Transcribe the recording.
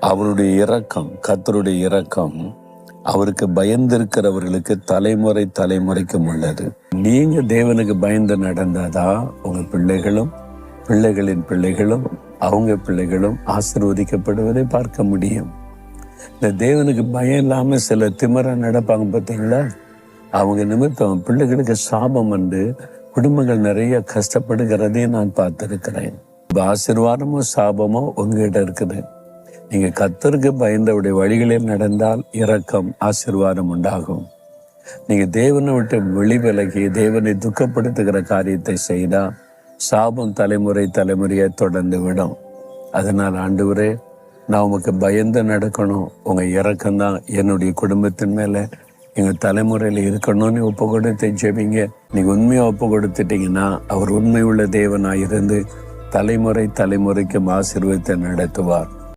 அவருடைய இரக்கம், கர்த்தருடைய இரக்கம் அவருக்கு பயந்திருக்கிறவர்களுக்கு தலைமுறை தலைமுறைக்கும் உள்ளது. நீங்க தேவனுக்கு பயந்து நடந்தாதான் உங்க பிள்ளைகளும் பிள்ளைகளின் பிள்ளைகளும் அவங்க பிள்ளைகளும் ஆசீர்வதிக்கப்படுவதை பார்க்க முடியும். இந்த தேவனுக்கு பயம் இல்லாம சில திமிரா நடப்பாங்க பார்த்தீங்களா, அவங்க நிமித்தம் பிள்ளைகளுக்கு சாபம் வந்து குடும்பங்கள் நிறைய கஷ்டப்படுகிறதையும் நான் பார்த்திருக்கிறேன். ஆசீர்வாதமோ சாபமோ உங்ககிட்ட இருக்குது. நீங்க கர்த்தருக்கு பயந்தவுடைய வழிகளில் நடந்தால் இரக்கம் ஆசீர்வாதம் உண்டாகும். நீங்க தேவனை விட்டு வெளிவிலகி தேவனை துக்கப்படுத்துகிற காரியத்தை செய்தா சாபம் தலைமுறை தலைமுறையை தொடர்ந்து விடும். அதனால் ஆண்டவரே, நான் உமக்கு பயந்து நடக்கணும், உங்க இரக்கம்தான் என்னுடைய குடும்பத்தின் மேல எங்க தலைமுறையில இருக்கணும்னு ஒப்பு கொடுத்து ஜெபிங்க. நீங்க உண்மையா ஒப்பு கொடுத்துட்டீங்கன்னா அவர் உண்மை உள்ள தேவனாய் இருந்து தலைமுறை தலைமுறைக்கும் ஆசீர்வாதத்தை நடத்துவார்.